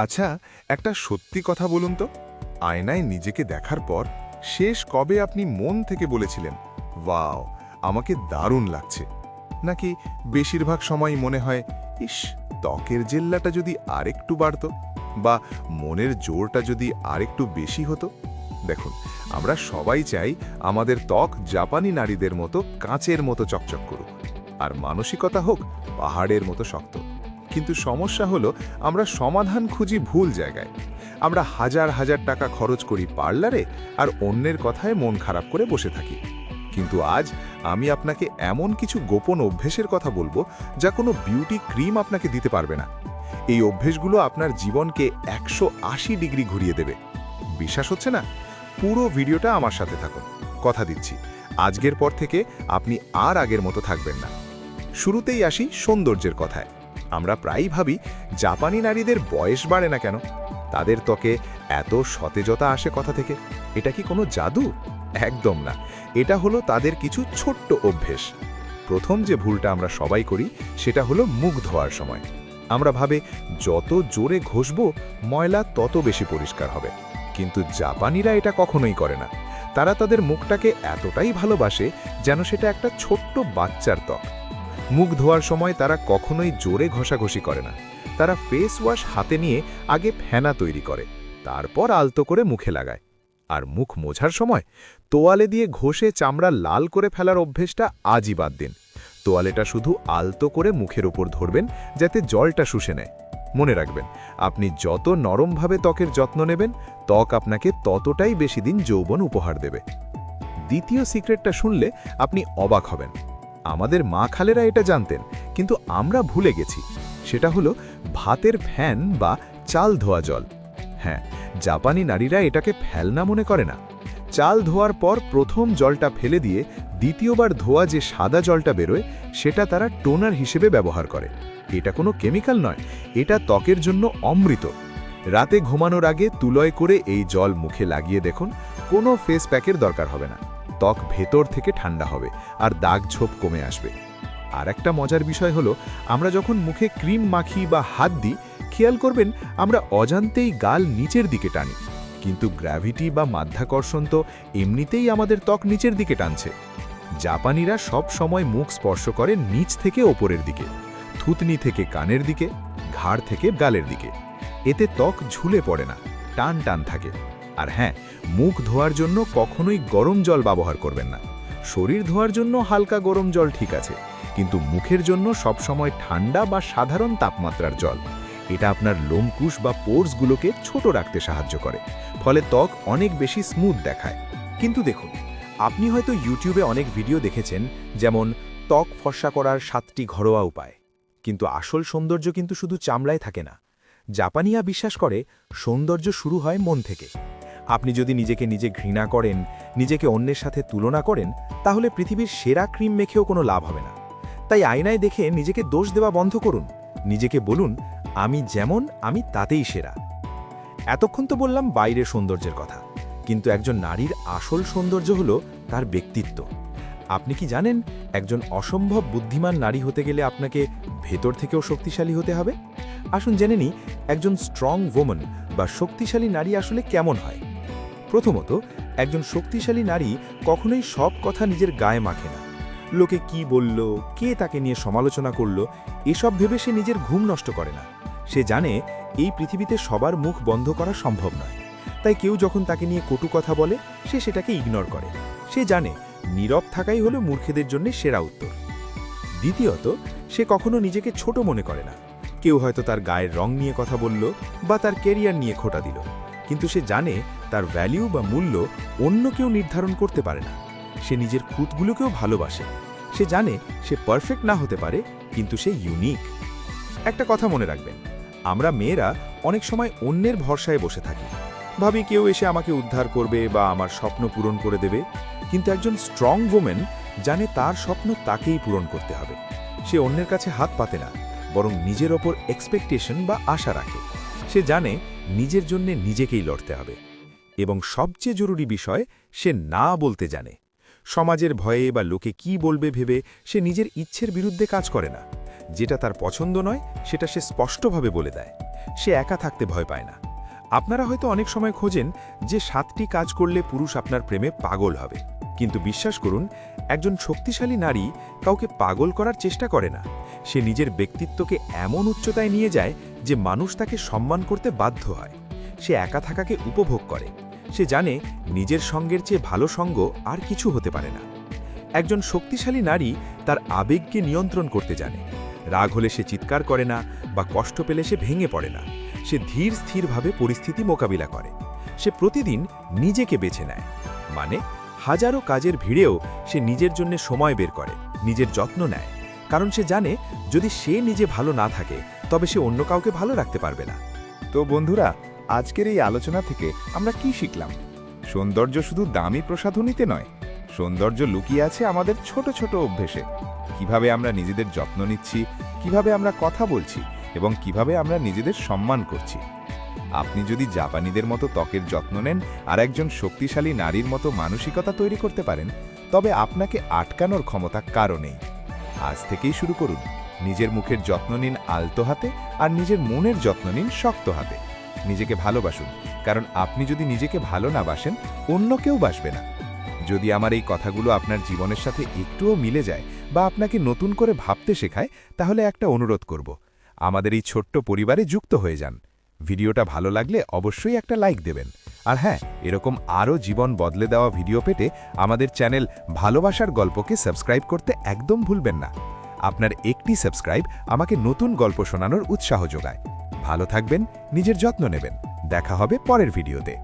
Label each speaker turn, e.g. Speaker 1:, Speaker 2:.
Speaker 1: আচ্ছা, একটা সত্যি কথা বলুন তো, আয়নায় নিজেকে দেখার পর শেষ কবে আপনি মন থেকে বলেছিলেন, ওয়াও, আমাকে দারুণ লাগছে? নাকি বেশিরভাগ সময়ই মনে হয়, ইস, ত্বকের জেল্লাটা যদি আরেকটু বাড়তো, বা মনের জোরটা যদি আরেকটু বেশি হতো? দেখুন, আমরা সবাই চাই আমাদের ত্বক জাপানি নারীদের মতো কাঁচের মতো চকচক করুক, আর মানসিকতা হোক পাহাড়ের মতো শক্ত। কিন্তু সমস্যা হলো, আমরা সমাধান খুঁজি ভুল জায়গায়। আমরা হাজার হাজার টাকা খরচ করি পার্লারে, আর অন্যের কথায় মন খারাপ করে বসে থাকি। কিন্তু আজ আমি আপনাকে এমন কিছু গোপন অভ্যেসের কথা বলবো, যা কোনো বিউটি ক্রিম আপনাকে দিতে পারবে না। এই অভ্যেসগুলো আপনার জীবনকে 180 ডিগ্রি ঘুরিয়ে দেবে। বিশ্বাস হচ্ছে না? পুরো ভিডিওটা আমার সাথে থাকুন। কথা দিচ্ছি, আজকের পর থেকে আপনি আর আগের মতো থাকবেন না। শুরুতেই আসি সৌন্দর্যের কথায়। আমরা প্রায়ই ভাবি, জাপানি নারীদের বয়স বাড়ে না কেন? তাদের ত্বকে এত সতেজতা আসে কথা থেকে। এটা কি কোনো জাদু? একদম না। এটা হলো তাদের কিছু ছোট্ট অভ্যেস। প্রথম যে ভুলটা আমরা সবাই করি, সেটা হলো মুখ ধোয়ার সময়। আমরা ভাবে যত জোরে ঘষবো, ময়লা তত বেশি পরিষ্কার হবে। কিন্তু জাপানিরা এটা কখনোই করে না। তারা তাদের মুখটাকে এতটাই ভালোবাসে, যেন সেটা একটা ছোট্ট বাচ্চার ত্বক। মুখ ধোয়ার সময় তারা কখনোই জোরে ঘষাঘষি করে না। তারা ফেস ওয়াশ হাতে নিয়ে আগে ফেনা তৈরি করে, তারপর আলতো করে মুখে লাগায়। আর মুখ মোছার সময় তোয়ালে দিয়ে ঘষে চামড়া লাল করে ফেলার অভ্যেসটা আজই বাদ দিন। তোয়ালেটা শুধু আলতো করে মুখের উপর ধরবেন, যাতে জলটা শুষে নেয়। মনে রাখবেন, আপনি যত নরমভাবে ত্বকের যত্ন নেবেন, ত্বক আপনাকে ততটাই বেশি দিন যৌবন উপহার দেবে। দ্বিতীয় সিক্রেটটা শুনলে আপনি অবাক হবেন। আমাদের মা খালেরা এটা জানতেন, কিন্তু আমরা ভুলে গেছি। সেটা হলো ভাতের ফ্যান বা চাল ধোয়া জল। হ্যাঁ, জাপানি নারীরা এটাকে ফেলনা মনে করে না। চাল ধোয়ার পর প্রথম জলটা ফেলে দিয়ে দ্বিতীয়বার ধোয়া যে সাদা জলটা বেরোয়, সেটা তারা টোনার হিসেবে ব্যবহার করে। এটা কোনো কেমিক্যাল নয়, এটা ত্বকের জন্য অমৃত। রাতে ঘুমানোর আগে তুলয় করে এই জল মুখে লাগিয়ে দেখুন, কোনো ফেস প্যাকের দরকার হবে না। ত্বক ভেতর থেকে ঠান্ডা হবে, আর দাগ ছোপ কমে আসবে। আর একটা মজার বিষয় হলো, আমরা যখন মুখে ক্রিম মাখি বা হাত দিই, খেয়াল করবেন আমরা অজান্তেই গাল নিচের দিকে টানি। কিন্তু গ্র্যাভিটি বা মাধ্যাকর্ষণ তো এমনিতেই আমাদের ত্বক নিচের দিকে টানছে। জাপানিরা সব সময় মুখ স্পর্শ করে নিচ থেকে ওপরের দিকে, থুতনি থেকে কানের দিকে, ঘাড় থেকে গালের দিকে। এতে ত্বক ঝুলে পড়ে না, টান টান থাকে। আর হ্যাঁ, মুখ ধোয়ার জন্য কখনোই গরম জল ব্যবহার করবেন না। শরীর ধোয়ার জন্য হালকা গরম জল ঠিক আছে, কিন্তু মুখের জন্য সবসময় ঠান্ডা বা সাধারণ তাপমাত্রার জল। এটা আপনার লোমকূশ বা পোর্সগুলোকে ছোট রাখতে সাহায্য করে, ফলে ত্বক অনেক বেশি স্মুথ দেখায়।
Speaker 2: কিন্তু দেখুন, আপনি হয়তো ইউটিউবে অনেক ভিডিও দেখেছেন, যেমন ত্বক ফর্সা করার 7টি ঘরোয়া উপায়। কিন্তু আসল সৌন্দর্য কিন্তু শুধু চামড়ায় থাকে না। জাপানিরা বিশ্বাস করে সৌন্দর্য শুরু হয় মন থেকে। আপনি যদি নিজেকে নিজে ঘৃণা করেন, নিজেকে অন্যের সাথে তুলনা করেন, তাহলে পৃথিবীর সেরা ক্রিম মেখেও কোনো লাভ হবে না। তাই আয়নায় দেখে নিজেকে দোষ দেওয়া বন্ধ করুন। নিজেকে বলুন, আমি যেমন আমি তাতেই সেরা। এতক্ষণ তো বললাম বাইরের সৌন্দর্যের কথা, কিন্তু একজন নারীর আসল সৌন্দর্য হলো তার ব্যক্তিত্ব। আপনি কি জানেন, একজন অসম্ভব বুদ্ধিমান নারী হতে গেলে আপনাকে ভেতর থেকেও শক্তিশালী হতে হবে? আসুন জেনে নিই, একজন স্ট্রং ওম্যান বা শক্তিশালী নারী আসলে কেমন হয়। প্রথমত, একজন শক্তিশালী নারী কখনোই সব কথা নিজের গায়ে মাখে না। লোকে কি বলল, কে তাকে নিয়ে সমালোচনা করল, এসব ভেবে সে নিজের ঘুম নষ্ট করে না। সে জানে এই পৃথিবীতে সবার মুখ বন্ধ করা সম্ভব নয়। তাই কেউ যখন তাকে নিয়ে কটু কথা বলে, সে সেটাকে ইগনোর করে। সে জানে নীরব থাকাই হলো মূর্খদের জন্য সেরা উত্তর। দ্বিতীয়ত, সে কখনো নিজেকে ছোট মনে করে না। কেউ হয়তো তার গায়ের রং নিয়ে কথা বলল বা তার কেরিয়ার নিয়ে খোঁটা দিল, কিন্তু সে জানে তার ভ্যালু বা মূল্য অন্য কেউ নির্ধারণ করতে পারে না। সে নিজের খুঁতগুলোকেও ভালোবাসে। সে জানে সে পারফেক্ট না হতে পারে, কিন্তু সে ইউনিক। একটা কথা মনে রাখবেন, আমরা মেয়েরা অনেক সময় অন্যের ভরসায় বসে থাকি। ভাবি কেউ এসে আমাকে উদ্ধার করবে বা আমার স্বপ্ন পূরণ করে দেবে। কিন্তু একজন স্ট্রং ওম্যান জানে তার স্বপ্ন তাকেই পূরণ করতে হবে। সে অন্যের কাছে হাত পাতে না, বরং নিজের ওপর এক্সপেকটেশন বা আশা রাখে। সে জানে নিজের জন্য নিজেকেই লড়তে হবে। এবং সবচেয়ে জরুরি বিষয়, সে না বলতে জানে। সমাজের ভয়ে বা লোকে কি বলবে ভেবে সে নিজের ইচ্ছের বিরুদ্ধে কাজ করে না। যেটা তার পছন্দ নয় সেটা সে স্পষ্টভাবে বলে দেয়। সে একা থাকতে ভয় পায় না। আপনারা হয়তো অনেক সময় খোঁজেন যে 7টি কাজ করলে পুরুষ আপনার প্রেমে পাগল হবে, কিন্তু বিশ্বাস করুন, একজন শক্তিশালী নারী কাউকে পাগল করার চেষ্টা করে না। সে নিজের ব্যক্তিত্বকে এমন উচ্চতায় নিয়ে যায় যে মানুষ তাকে সম্মান করতে বাধ্য হয়। সে একা থাকাকে উপভোগ করে। সে জানে নিজের সঙ্গের চেয়ে ভালো সঙ্গ আর কিছু হতে পারে না। একজন শক্তিশালী নারী তার আবেগকে নিয়ন্ত্রণ করতে জানে। রাগ হলে সে চিৎকার করে না, বা কষ্ট পেলে সে ভেঙে পড়ে না। সে ধীর স্থিরভাবে পরিস্থিতি মোকাবিলা করে। সে প্রতিদিন নিজেকে বেছে নেয়, মানে হাজারো কাজের ভিড়েও সে নিজের জন্য সময় বের করে, নিজের যত্ন নেয়। কারণ সে জানে যদি সে নিজে ভালো না থাকে তবে সে অন্য কাউকে ভালো রাখতে পারবে না।
Speaker 1: তো বন্ধুরা, আজকের এই আলোচনা থেকে আমরা কি শিখলাম? সৌন্দর্য শুধু দামি প্রসাধনীতে নয়, সৌন্দর্য লুকিয়ে আছে আমাদের ছোট ছোট অভ্যেসে। কিভাবে আমরা নিজেদের যত্ন নিচ্ছি, কিভাবে আমরা কথা বলছি, এবং কিভাবে আমরা নিজেদের সম্মান করছি। আপনি যদি জাপানিদের মতো ত্বকের যত্ন নেন আর একজন শক্তিশালী নারীর মতো মানসিকতা তৈরি করতে পারেন, তবে আপনাকে আটকানোর ক্ষমতা কারও নেই। আজ থেকেই শুরু করুন। নিজের মুখের যত্ন নিন আলতো হাতে, আর নিজের মনের যত্ন নিন শক্ত হাতে। নিজেকে ভালোবাসুন, কারণ আপনি যদি নিজেকে ভালো না বাসেন, অন্য কেউ বাসবে না। যদি আমার এই কথাগুলো আপনার জীবনের সাথে একটুও মিলে যায় বা আপনাকে নতুন করে ভাবতে শেখায়, তাহলে একটা অনুরোধ করব, আমাদের এই ছোট্ট পরিবারে যুক্ত হয়ে যান। ভিডিওটা ভালো লাগলে অবশ্যই একটা লাইক দেবেন। আর হ্যাঁ, এরকম আরও জীবন বদলে দেওয়া ভিডিও পেতে আমাদের চ্যানেল ভালোবাসার গল্পকে সাবস্ক্রাইব করতে একদম ভুলবেন না। আপনার একটি সাবস্ক্রাইব আমাকে নতুন গল্প শোনানোর উৎসাহ যোগায়। ভালো থাকবেন, নিজের যত্ন নেবেন। দেখা হবে পরের ভিডিওতে।